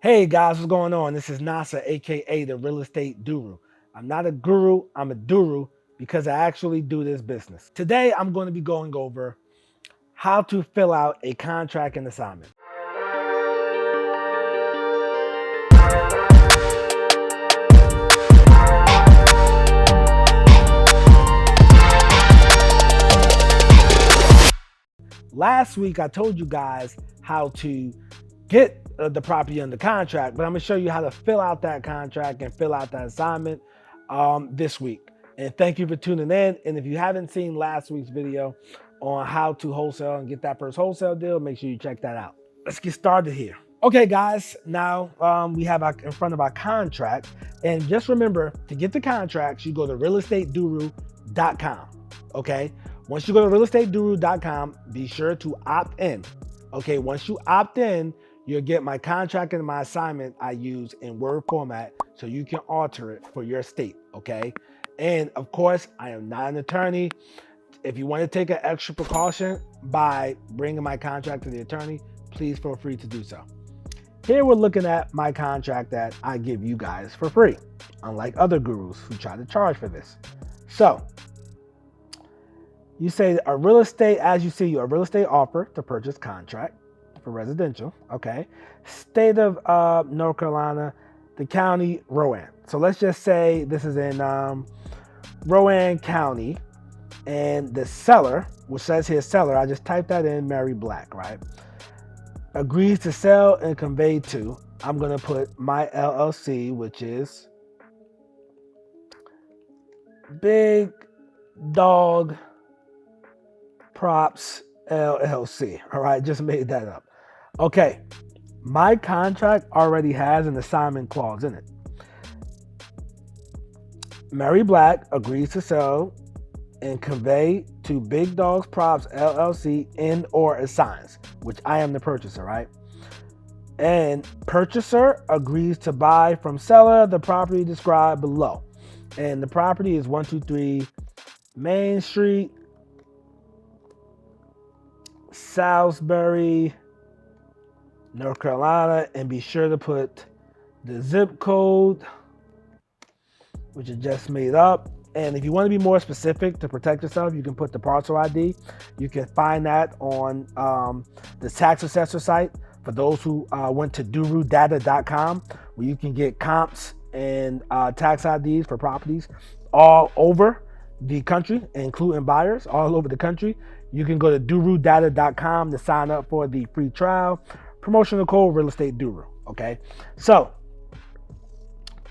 Hey guys, what's going on? This is Nasar, aka the Real Estate Doru. I'm not a guru, I'm a Doru because I actually do this business. Today, I'm going to be going over how to fill out a contract and assignment. Last week, I told you guys how to get the property under contract, but I'm going to show you how to fill out that contract and fill out that assignment this week. And thank you for tuning in. And if you haven't seen last week's video on how to wholesale and get that first wholesale deal, make sure you check that out. Let's get started here. Okay, guys, now we have in front of our contract. And just remember, to get the contracts, you go to realestatedoru.com. Okay, once you go to realestatedoru.com, be sure to opt in. Okay, once you opt in, you'll get my contract and my assignment I use in Word format so you can alter it for your state. Okay, and of course, I am not an attorney. If you want to take an extra precaution by bringing my contract to the attorney, please feel free to do so. Here we're looking at my contract that I give you guys for free, unlike other gurus who try to charge for this. So you say a real estate, as you see, a real estate offer to purchase contract for residential, okay? State of North Carolina, the county, Rowan. So let's just say this is in Rowan County, and the seller, which says here seller, I just typed that in, Mary Black, right? Agrees to sell and convey to, I'm gonna put my LLC, which is Big Dog Props LLC. All right, just made that up. Okay, my contract already has an assignment clause in it. Mary Black agrees to sell and convey to Big Dogs Props LLC and or assigns, which I am the purchaser, right? And purchaser agrees to buy from seller the property described below. And the property is 123 Main Street, Salisbury, North Carolina, and be sure to put the zip code, which is just made up. And if you want to be more specific to protect yourself, you can put the parcel ID. You can find that on the tax assessor site for those who went to durudata.com, where you can get comps and tax IDs for properties all over the country, including buyers all over the country. You can go to durudata.com to sign up for the free trial. Promotional code Real Estate Doru. Okay, so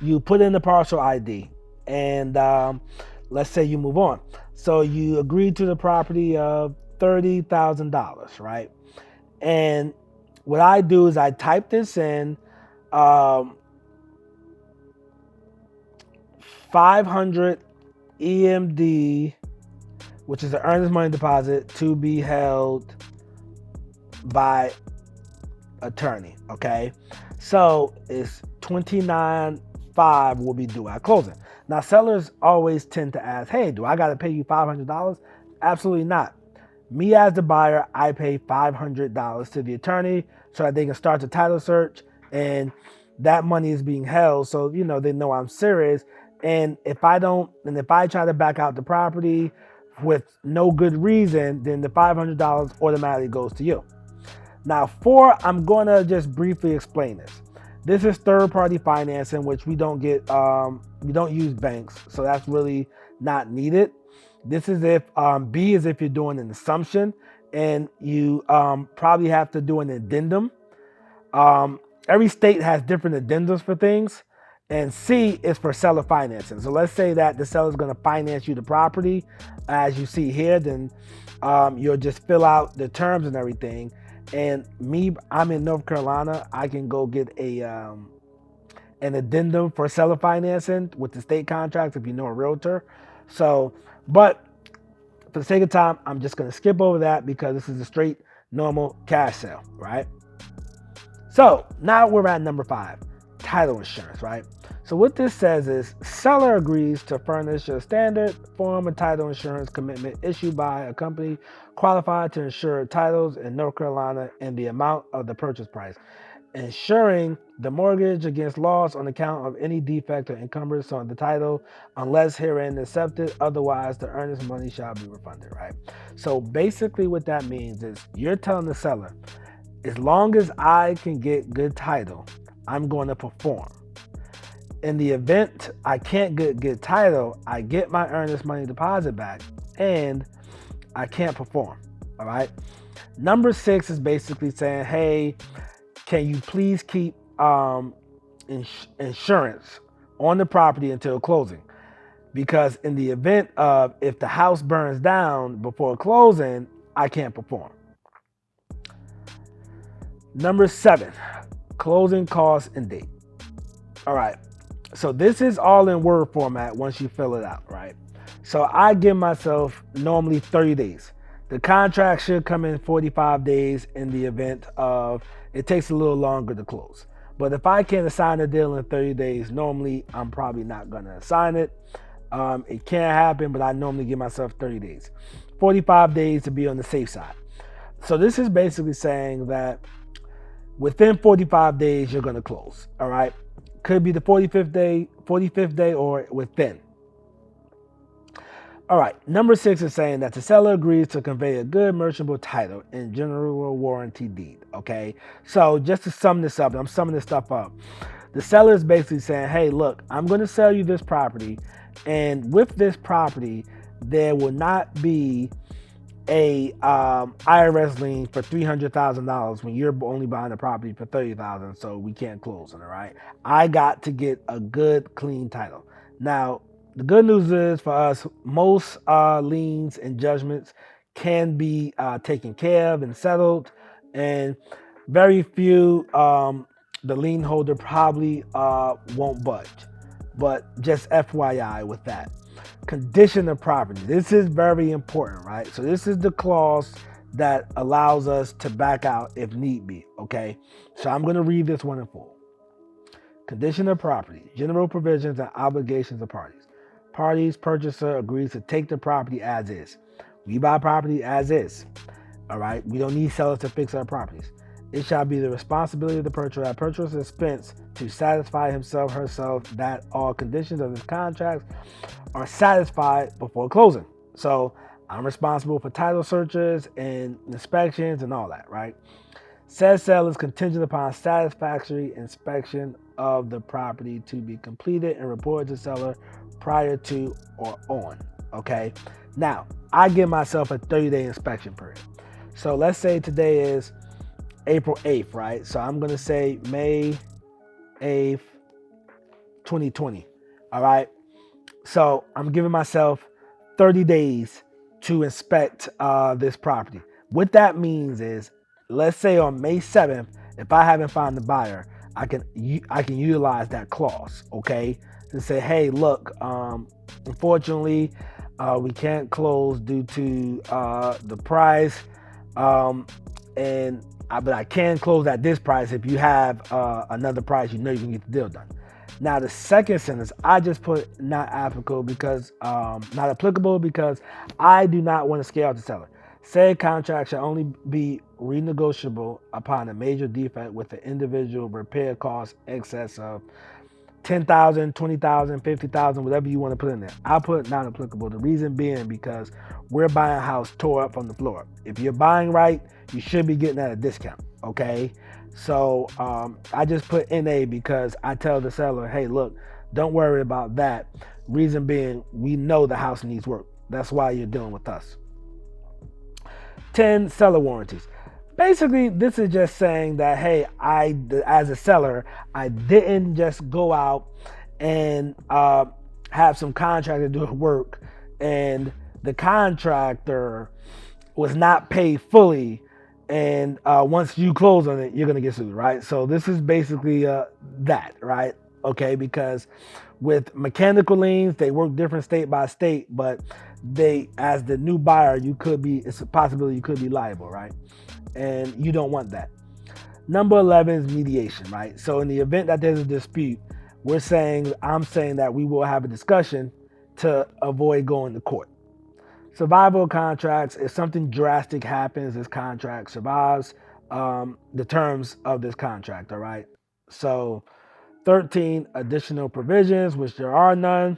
you put in the parcel ID, and let's say you move on. So you agreed to the property of $30,000, right? And what I do is I type this in, 500 EMD, which is the earnest money deposit to be held by attorney. Okay, so it's 29.5 will be due at closing. Now sellers always tend to ask, hey, do I got to pay you $500? Absolutely not. Me as the buyer, I pay $500 to the attorney so that they can start the title search, and that money is being held so they know I'm serious. And if I try to back out the property with no good reason, then the $500 automatically goes to you. Now, I'm going to just briefly explain this. This is third-party financing, which we don't use banks, so that's really not needed. This is if B is if you're doing an assumption, and you probably have to do an addendum. Every state has different addendums for things. And C is for seller financing. So let's say that the seller is going to finance you the property, as you see here. Then you'll just fill out the terms and everything. And I'm in North Carolina. I can go get an addendum for seller financing with the state contracts if you know a realtor. So, but for the sake of time, I'm just going to skip over that because this is a straight normal cash sale, right? So now we're at number 5, title insurance, right? So what this says is seller agrees to furnish a standard form of title insurance commitment issued by a company qualified to insure titles in North Carolina and the amount of the purchase price. Insuring the mortgage against loss on account of any defect or encumbrance on the title, unless herein accepted, otherwise the earnest money shall be refunded, right? So basically what that means is you're telling the seller, as long as I can get good title, I'm going to perform. In the event I can't get good title, I get my earnest money deposit back and I can't perform. All right. Number 6 is basically saying, hey, can you please keep insurance on the property until closing? Because in the event of if the house burns down before closing, I can't perform. Number 7, closing costs and date. All right. So this is all in Word format once you fill it out, right? So I give myself normally 30 days. The contract should come in 45 days in the event of it takes a little longer to close. But if I can assign a deal in 30 days, normally I'm probably not going to assign it. It can happen, but I normally give myself 30 days. 45 days to be on the safe side. So this is basically saying that within 45 days, you're going to close, all right? Could be the 45th day or within. All right, number 6 is saying that the seller agrees to convey a good merchantable title and general warranty deed, okay? So just to sum this up, I'm summing this stuff up. The seller is basically saying, hey, look, I'm going to sell you this property, and with this property, there will not be a IRS lien for $300,000 when you're only buying a property for $30,000, so we can't close on it, right? I got to get a good, clean title. Now, the good news is for us, most liens and judgments can be taken care of and settled, and very few, the lien holder probably won't budge. But just FYI with that. Condition of property. This is very important, right? So this is the clause that allows us to back out if need be, okay? So I'm going to read this one in full. Condition of property. General provisions and obligations of parties. Parties, purchaser agrees to take the property as is. We buy property as is, all right? We don't need sellers to fix our properties. It shall be the responsibility of the purchaser at purchaser's expense to satisfy himself, herself, that all conditions of his contracts are satisfied before closing. So I'm responsible for title searches and inspections and all that, right? Said sale is contingent upon satisfactory inspection of the property to be completed and reported to seller prior to or on, okay? Now, I give myself a 30-day inspection period. So let's say today is April 8th, right? So I'm going to say May 8th, 2020, all right? So I'm giving myself 30 days to inspect this property. What that means is, let's say on May 7th, if I haven't found the buyer, I can utilize that clause, okay? To say, hey, look, unfortunately, we can't close due to the price, but I can close at this price if you have another price, you know you can get the deal done. Now the second sentence, I just put not applicable because I do not want to scare out the seller. Said contract shall only be renegotiable upon a major defect with the individual repair cost excess of $10,000, $20,000, $50,000, whatever you want to put in there. I'll put not applicable. The reason being because we're buying a house tore up from the floor. If you're buying right, you should be getting at a discount, okay? So I just put NA because I tell the seller, hey, look, don't worry about that. Reason being, we know the house needs work. That's why you're dealing with us. 10, seller warranties. Basically, this is just saying that, hey, as a seller, I didn't just go out and have some contractor do work and the contractor was not paid fully, and once you close on it, you're going to get sued, right? So this is basically that, right? Okay, because with mechanical liens, they work different state by state, but as the new buyer, it's a possibility you could be liable, right? And you don't want that. Number 11 is mediation, right? So in the event that there's a dispute, I'm saying that we will have a discussion to avoid going to court. Survival contracts, if something drastic happens, this contract survives. the terms of this contract. All right. So 13, additional provisions, which there are none.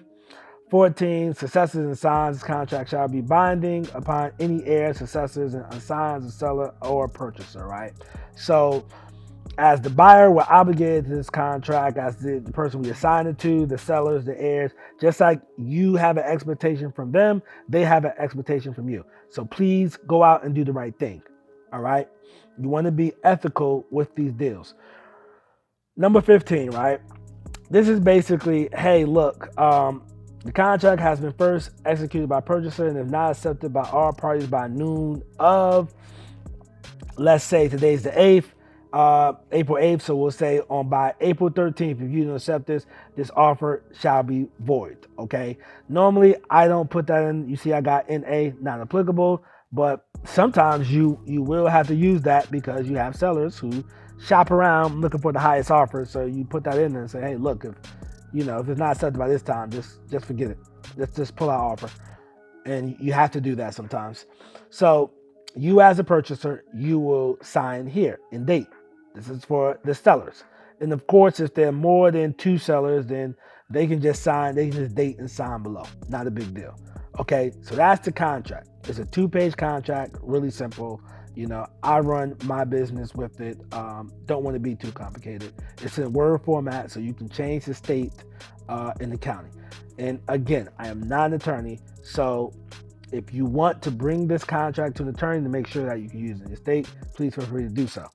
14, successors and signs. This contract shall be binding upon any heir, successors, and assigns the seller or purchaser, right? So, as the buyer, we're obligated to this contract, as the person we assign it to, the sellers, the heirs, just like you have an expectation from them, they have an expectation from you. So, please go out and do the right thing, all right? You want to be ethical with these deals. Number 15, right? This is basically, hey, look, the contract has been first executed by purchaser and if not accepted by all parties by noon of, let's say today's the 8th, April 8th. So we'll say on by April 13th, if you don't accept this offer shall be void. Okay. Normally I don't put that in. You see, I got NA, not applicable, but sometimes you will have to use that because you have sellers who shop around looking for the highest offer. So you put that in there and say, hey, look, if it's not accepted by this time, just forget it. Let's just pull our offer. And you have to do that sometimes. So you as a purchaser, you will sign here in date. This is for the sellers. And of course, if there are more than 2 sellers, then they can just sign, they can just date and sign below. Not a big deal. Okay, so that's the contract. It's a 2-page contract, really simple. I run my business with it. Don't want to be too complicated. It's in Word format, so you can change the state in the county. And again, I am not an attorney, so if you want to bring this contract to an attorney to make sure that you can use it in your state, please feel free to do so.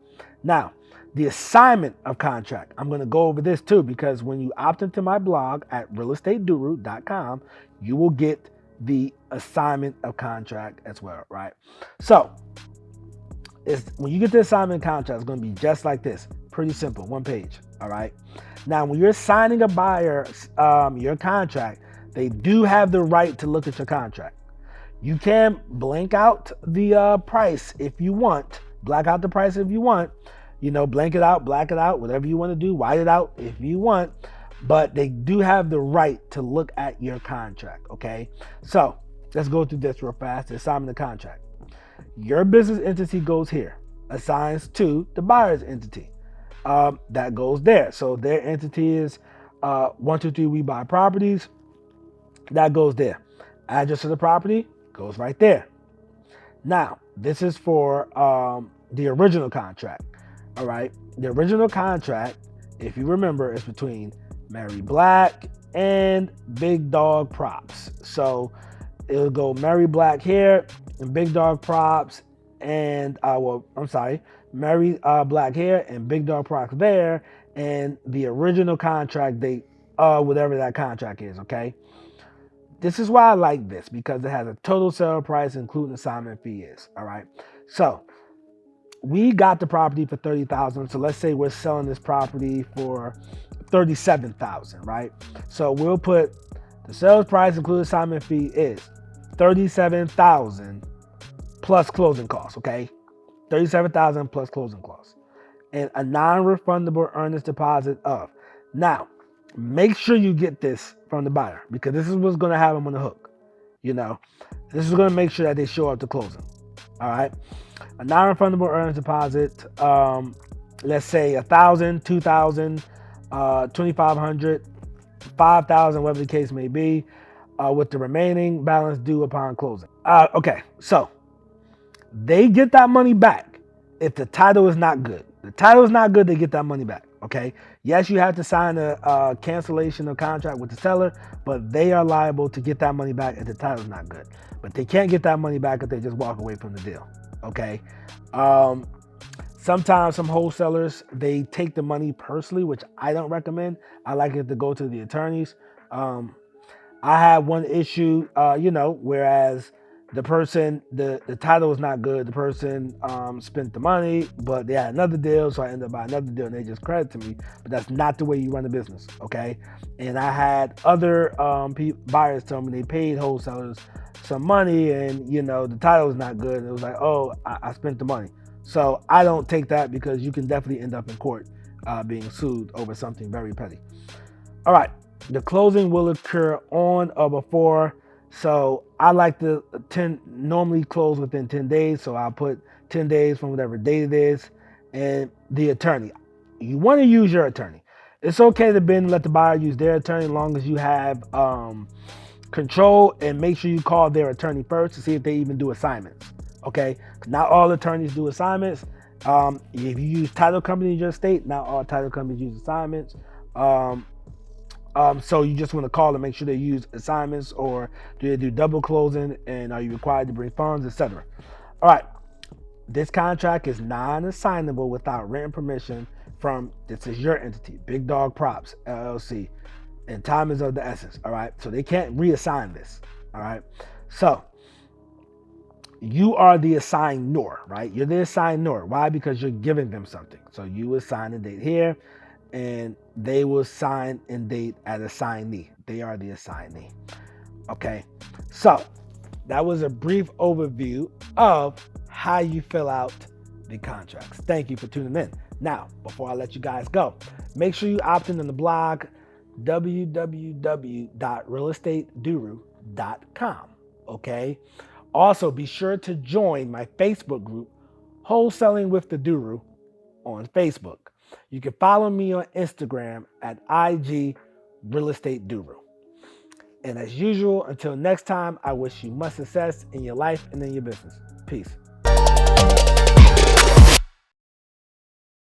Now, the assignment of contract. I'm going to go over this too, because when you opt into my blog at realestatedoru.com, you will get the assignment of contract as well, right? So, when you get the assignment contract, it's going to be just like this. Pretty simple, 1 page, all right? Now, when you're signing a buyer your contract, they do have the right to look at your contract. You can blank out the price if you want. Black out the price if you want. Blank it out, black it out, whatever you want to do. White it out if you want. But they do have the right to look at your contract, okay? So, let's go through this real fast. The assignment of contract. Your business entity goes here, assigns to the buyer's entity. That goes there. So their entity is 123 We Buy Properties. That goes there. Address of the property goes right there. Now, this is for the original contract. All right. The original contract, if you remember, is between Mary Black and Big Dog Props. So it'll go Mary Black here and Big Dog Props and Mary Black here and Big Dog Props there, and the original contract date whatever that contract is, okay? This is why I like this, because it has a total sale price including assignment fee is, all right? So we got the property for $30,000. So let's say we're selling this property for $37,000, right? So we'll put the sales price including assignment fee is $37,000 plus closing costs, okay? $37,000 plus closing costs. And a non-refundable earnest deposit of. Now, make sure you get this from the buyer, because this is what's going to have them on the hook. This is going to make sure that they show up to closing. All right. A non-refundable earnest deposit. Let's say $1,000, $2,000, $2,500, $5,000, whatever the case may be, with the remaining balance due upon closing. Okay. So they get that money back if the title is not good. The title is not good, they get that money back. Okay. Yes, you have to sign a cancellation of contract with the seller, but they are liable to get that money back if the title is not good. But they can't get that money back if they just walk away from the deal. Okay. Sometimes some wholesalers, they take the money personally, which I don't recommend. I like it to go to the attorneys. I had one issue, whereas the person, the title was not good. The person spent the money, but they had another deal, so I ended up buying another deal, and they just credit to me. But that's not the way you run a business, okay? And I had other buyers tell me they paid wholesalers some money, and the title was not good. And it was like, oh, I spent the money. So I don't take that, because you can definitely end up in court being sued over something very petty. All right, the closing will occur on or before. So I like to normally close within 10 days. So I'll put 10 days from whatever date it is. and the attorney. You want to use your attorney. It's okay to bend and let the buyer use their attorney as long as you have control, and make sure you call their attorney first to see if they even do assignments. Okay, not all attorneys do assignments. If you use title company in your state, not all title companies use assignments. Um, so you just want to call and make sure they use assignments, or do they do double closing, and are you required to bring funds, etc. All right, this contract is non-assignable without written permission from, this is your entity, Big Dog Props LLC, and time is of the essence. All right, so they can't reassign this. All right, so you are the assignor, right? You're the assignor. Why? Because you're giving them something. So you assign a date here, and they will sign and date as assignee. They are the assignee. Okay, so that was a brief overview of how you fill out the contracts. Thank you for tuning in. Now, before I let you guys go, make sure you opt in on the blog, www.realestatedoru.com. Okay. Also, be sure to join my Facebook group, Wholesaling with the Doru, on Facebook. You can follow me on Instagram at IG Real Estate Doru. And as usual, until next time, I wish you much success in your life and in your business. Peace.